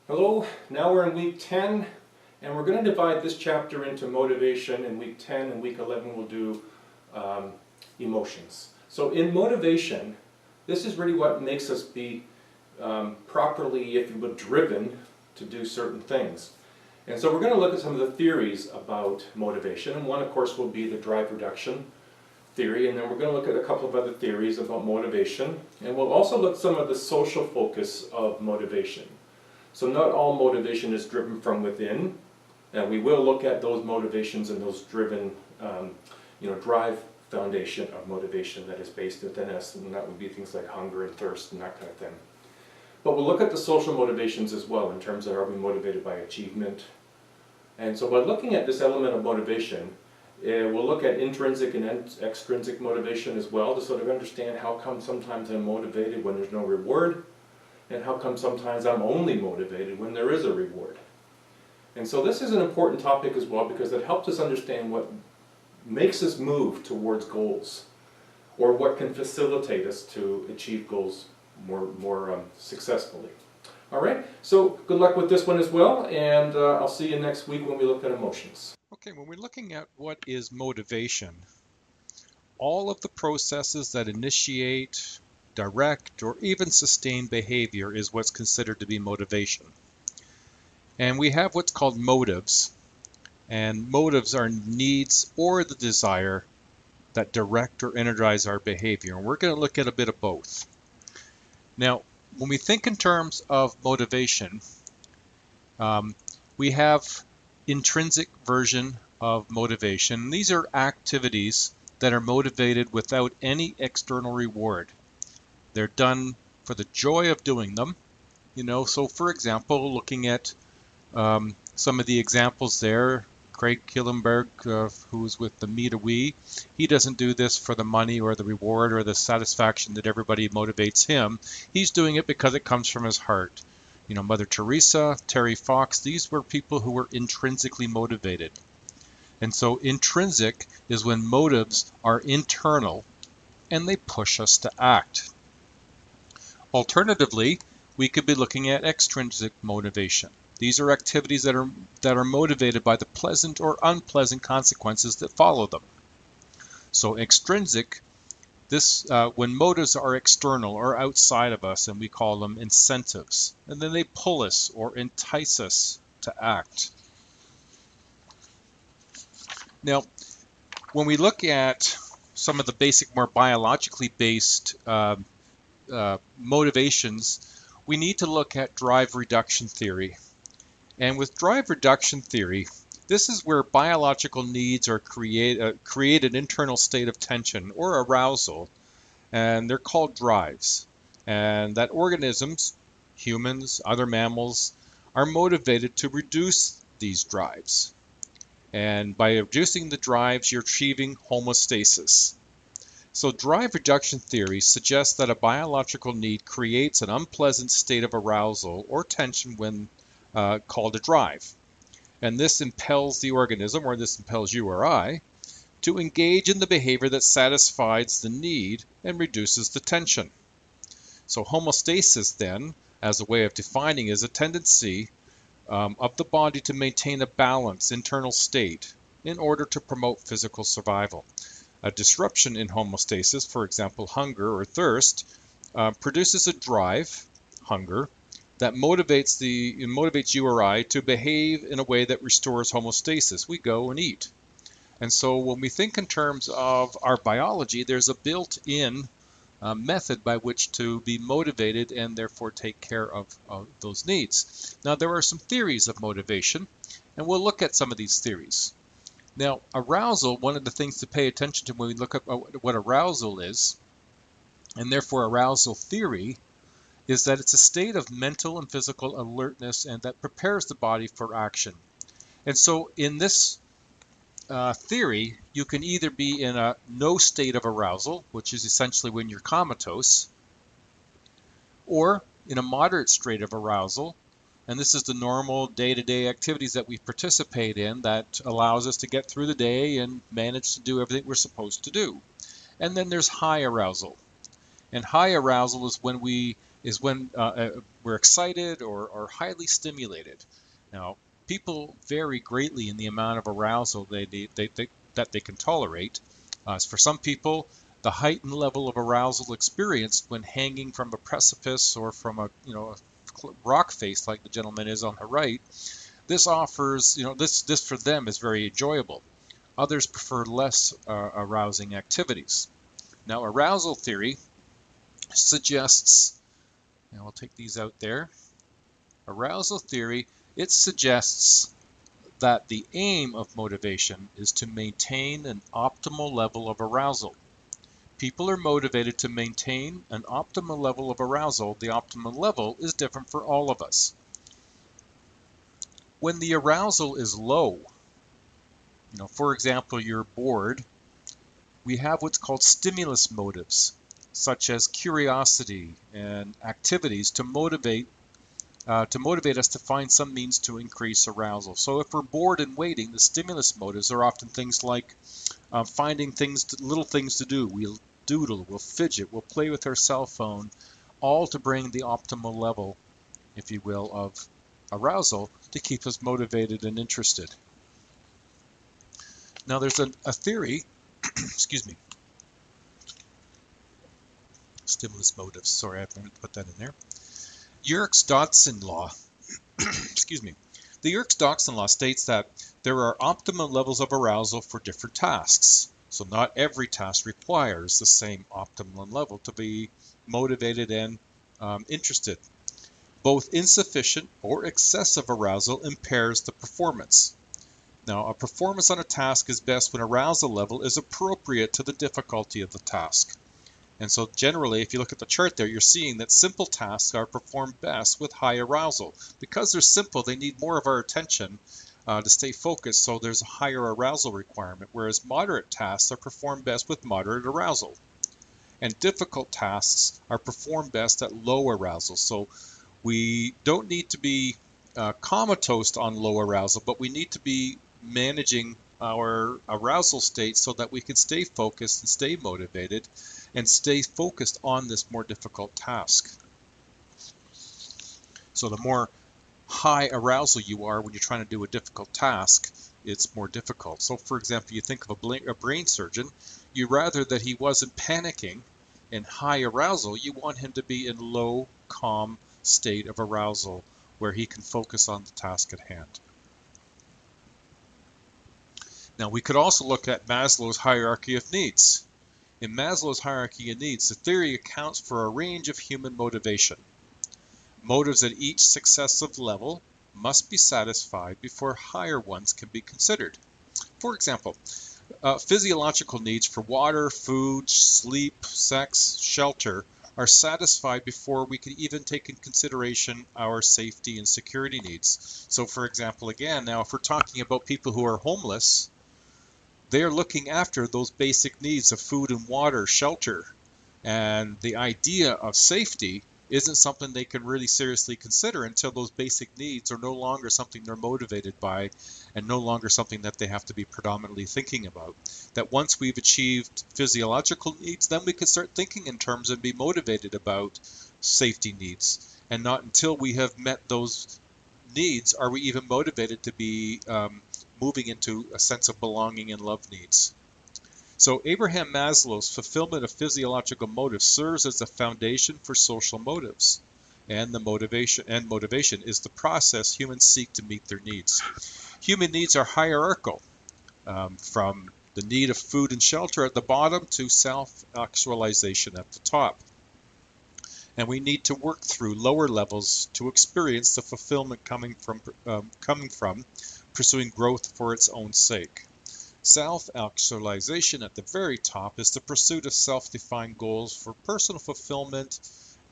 Hello, now we're in week 10 and we're going to divide this chapter into motivation. In week 10 and week 11 we'll do emotions. So in motivation, this is really what makes us be properly, if you would, driven to do certain things. And so we're going to look at some of the theories about motivation, and one of course will be the drive reduction theory, and then we're going to look at a couple of other theories about motivation, and we'll also look at some of the social focus of motivation. So not all motivation is driven from within, and we will look at those motivations and those driven, drive foundation of motivation that is based within us, and that would be things like hunger and thirst and that kind of thing. But we'll look at the social motivations as well, in terms of are we motivated by achievement. And so by looking at this element of motivation, we'll look at intrinsic and extrinsic motivation as well, to sort of understand how come sometimes I'm motivated when there's no reward, and how come sometimes I'm only motivated when there is a reward. And so this is an important topic as well, because it helps us understand what makes us move towards goals, or what can facilitate us to achieve goals more successfully. All right, so good luck with this one as well, and I'll see you next week when we look at emotions. Okay, when we're looking at what is motivation, all of the processes that initiate, direct, or even sustain behavior is what's considered to be motivation. And we have what's called motives, and motives are needs or the desire that direct or energize our behavior, and we're going to look at a bit of both. Now, when we think in terms of motivation, we have intrinsic version of motivation. These are activities that are motivated without any external reward. They're done for the joy of doing them. So for example, looking at some of the examples there, Craig Killenberg, who's with the Me to We, he doesn't do this for the money or the reward or the satisfaction that everybody motivates him. He's doing it because it comes from his heart. Mother Teresa, Terry Fox, these were people who were intrinsically motivated. And so intrinsic is when motives are internal and they push us to act. Alternatively, we could be looking at extrinsic motivation. These are activities that are motivated by the pleasant or unpleasant consequences that follow them. So extrinsic, when motives are external or outside of us, and we call them incentives, and then they pull us or entice us to act. Now, when we look at some of the basic, more biologically based motivations, we need to look at drive reduction theory. And with drive reduction theory, this is where biological needs are create an internal state of tension or arousal, and they're called drives. And that organisms, humans, other mammals, are motivated to reduce these drives. And by reducing the drives, you're achieving homeostasis. So drive reduction theory suggests that a biological need creates an unpleasant state of arousal or tension when called a drive. And this impels the organism, or this impels you or I, to engage in the behavior that satisfies the need and reduces the tension. So homeostasis then, as a way of defining, is a tendency of the body to maintain a balanced internal state in order to promote physical survival. A disruption in homeostasis, for example hunger or thirst, produces a drive, hunger, that motivates you or I to behave in a way that restores homeostasis. We go and eat. And so when we think in terms of our biology, there's a built-in method by which to be motivated and therefore take care of those needs. Now, there are some theories of motivation, and we'll look at some of these theories. Now, arousal, one of the things to pay attention to when we look at what arousal is, and therefore arousal theory, is that it's a state of mental and physical alertness and that prepares the body for action. And so in this theory, you can either be in a no state of arousal, which is essentially when you're comatose, or in a moderate state of arousal, and this is the normal day-to-day activities that we participate in that allows us to get through the day and manage to do everything we're supposed to do. And then there's high arousal. And high arousal is when we're we're excited or highly stimulated. Now, people vary greatly in the amount of arousal that they can tolerate. For some people, the heightened level of arousal experienced when hanging from a precipice or from a rock face like the gentleman is on the right, this offers, this for them is very enjoyable. Others prefer less arousing activities. Now, arousal theory suggests, and I'll take these out there. Arousal theory, it suggests that the aim of motivation is to maintain an optimal level of arousal. People are motivated to maintain an optimal level of arousal. The optimal level is different for all of us. When the arousal is low, for example, you're bored, we have what's called stimulus motives, such as curiosity and activities to motivate us to find some means to increase arousal. So if we're bored and waiting, the stimulus motives are often things like finding little things to do. We'll doodle, we'll fidget, we'll play with our cell phone, all to bring the optimal level, if you will, of arousal to keep us motivated and interested. Now there's a theory, excuse me, stimulus motives, sorry, I have to put that in there. Yerkes-Dodson law, excuse me. The Yerkes-Dodson law states that there are optimum levels of arousal for different tasks. So not every task requires the same optimum level to be motivated and interested. Both insufficient or excessive arousal impairs the performance. Now, a performance on a task is best when arousal level is appropriate to the difficulty of the task. And so generally, if you look at the chart there, you're seeing that simple tasks are performed best with high arousal. Because they're simple, they need more of our attention to stay focused, so there's a higher arousal requirement, whereas moderate tasks are performed best with moderate arousal. And difficult tasks are performed best at low arousal. So we don't need to be comatose on low arousal, but we need to be managing our arousal state so that we can stay focused and stay motivated and stay focused on this more difficult task. So the more high arousal you are when you're trying to do a difficult task, it's more difficult. So for example, you think of a brain surgeon, you rather that he wasn't panicking in high arousal, you want him to be in low, calm state of arousal where he can focus on the task at hand. Now we could also look at Maslow's hierarchy of needs. In Maslow's hierarchy of needs, the theory accounts for a range of human motivation. Motives at each successive level must be satisfied before higher ones can be considered. For example, physiological needs for water, food, sleep, sex, shelter are satisfied before we can even take in consideration our safety and security needs. So for example, again, now if we're talking about people who are homeless, they're looking after those basic needs of food and water, shelter, and the idea of safety isn't something they can really seriously consider until those basic needs are no longer something they're motivated by and no longer something that they have to be predominantly thinking about. That once we've achieved physiological needs, then we can start thinking in terms and be motivated about safety needs. And not until we have met those needs are we even motivated to be moving into a sense of belonging and love needs. So Abraham Maslow's fulfillment of physiological motives serves as a foundation for social motives, and motivation is the process humans seek to meet their needs. Human needs are hierarchical, from the need of food and shelter at the bottom to self-actualization at the top. And we need to work through lower levels to experience the fulfillment coming from pursuing growth for its own sake. Self-actualization at the very top is the pursuit of self-defined goals for personal fulfillment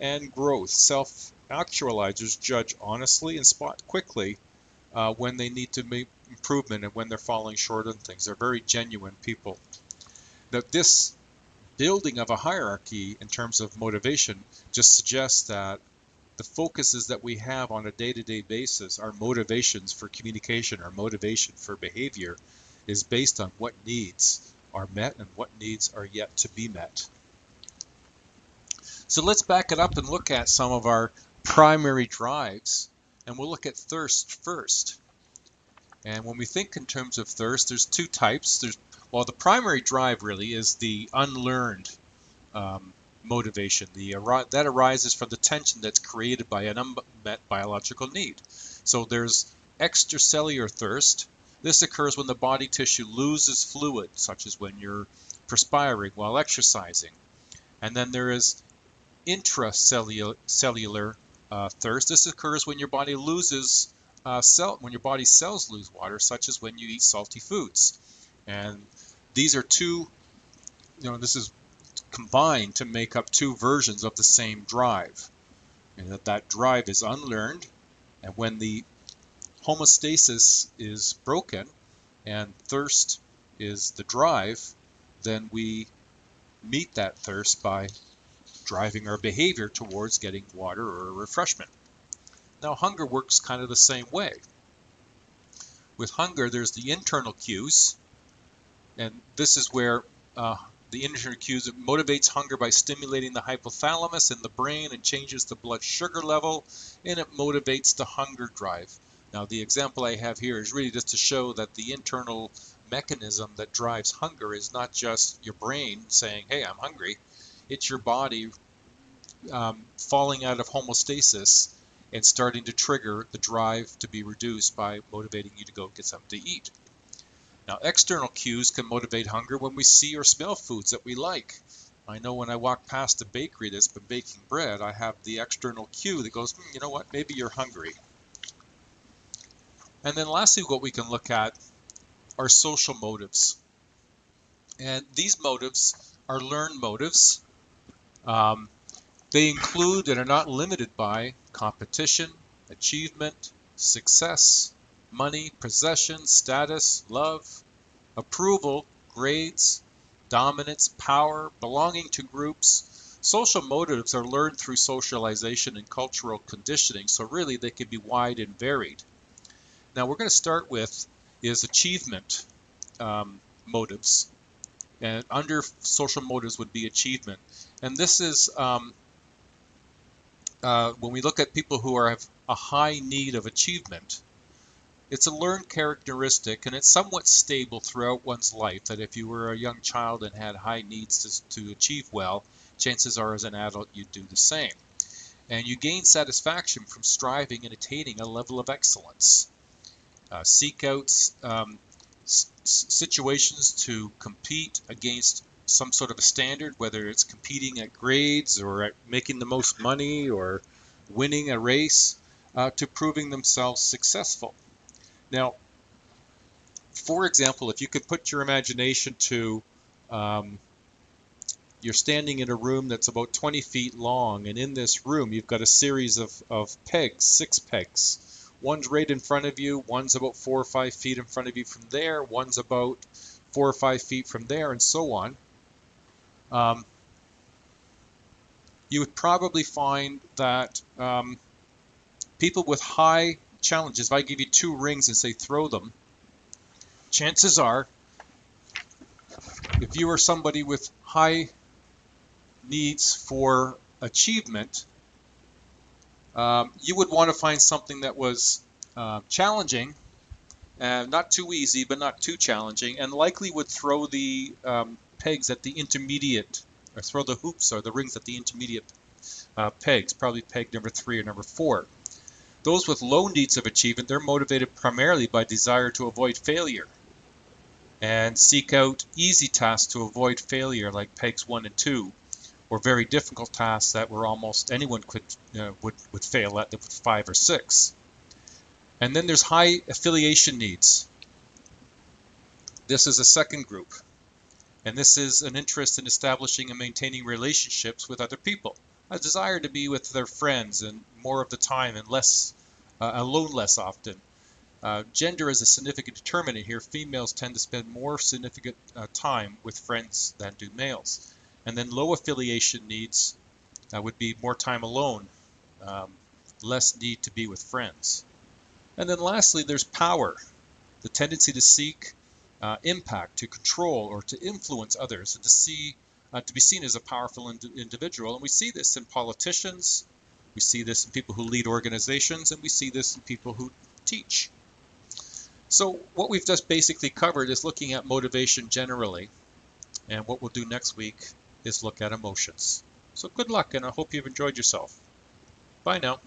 and growth. Self-actualizers judge honestly and spot quickly when they need to make improvement and when they're falling short on things. They're very genuine people. Now, this building of a hierarchy in terms of motivation just suggests that the focuses that we have on a day-to-day basis, our motivations for communication, our motivation for behavior, is based on what needs are met and what needs are yet to be met. So let's back it up and look at some of our primary drives, and we'll look at thirst first. And when we think in terms of thirst, there's two types. Well, the primary drive really is the unlearned motivation. That arises from the tension that's created by an unmet biological need. So there's extracellular thirst. This occurs when the body tissue loses fluid, such as when you're perspiring while exercising. And then there is intracellular thirst. This occurs when your body loses when your body's cells lose water, such as when you eat salty foods. And these are two, this is combined to make up two versions of the same drive. And that drive is unlearned, and when the homeostasis is broken and thirst is the drive, then we meet that thirst by driving our behavior towards getting water or refreshment. Now, hunger works kind of the same way. With hunger, there's the internal cues, and this is where the internal cues, it motivates hunger by stimulating the hypothalamus in the brain and changes the blood sugar level, and it motivates the hunger drive. Now, the example I have here is really just to show that the internal mechanism that drives hunger is not just your brain saying, hey, I'm hungry. It's your body falling out of homeostasis and starting to trigger the drive to be reduced by motivating you to go get something to eat. Now, external cues can motivate hunger when we see or smell foods that we like. I know when I walk past a bakery that's been baking bread, I have the external cue that goes, you know what, maybe you're hungry. And then lastly, what we can look at are social motives. And these motives are learned motives. They include and are not limited by competition, achievement, success, money, possession, status, love, approval, grades, dominance, power, belonging to groups. Social motives are learned through socialization and cultural conditioning, so really they can be wide and varied. Now, we're going to start with is achievement motives, and under social motives would be achievement. And this is when we look at people who have a high need of achievement. It's a learned characteristic, and it's somewhat stable throughout one's life, that if you were a young child and had high needs to achieve well, chances are as an adult you'd do the same. And you gain satisfaction from striving and attaining a level of excellence. Seek out situations to compete against some sort of a standard, whether it's competing at grades or at making the most money or winning a race, to proving themselves successful. Now, for example, if you could put your imagination to, you're standing in a room that's about 20 feet long, and in this room you've got a series of pegs, 6 pegs. One's right in front of you, one's about 4 or 5 feet in front of you from there, one's about 4 or 5 feet from there, and so on. You would probably find that people with high challenges, if I give you 2 rings and say throw them, chances are, if you are somebody with high needs for achievement, you would want to find something that was challenging, not too easy, but not too challenging, and likely would throw the pegs at the intermediate, or throw the hoops or the rings at the intermediate pegs, probably peg number 3 or number 4. Those with low needs of achievement, they're motivated primarily by desire to avoid failure and seek out easy tasks to avoid failure, like pegs 1 and 2, or very difficult tasks that where almost anyone would fail at, with 5 or 6. And then there's high affiliation needs. This is a second group, and this is an interest in establishing and maintaining relationships with other people, a desire to be with their friends and more of the time and less alone less often. Gender is a significant determinant here. Females tend to spend more significant time with friends than do males. And then low affiliation needs would be more time alone, less need to be with friends. And then lastly, there's power, the tendency to seek impact, to control or to influence others, and to be seen as a powerful individual. And we see this in politicians, We see this in people who lead organizations, and we see this in people who teach. So what we've just basically covered is looking at motivation generally. And what we'll do next week is look at emotions. So good luck, and I hope you've enjoyed yourself. Bye now.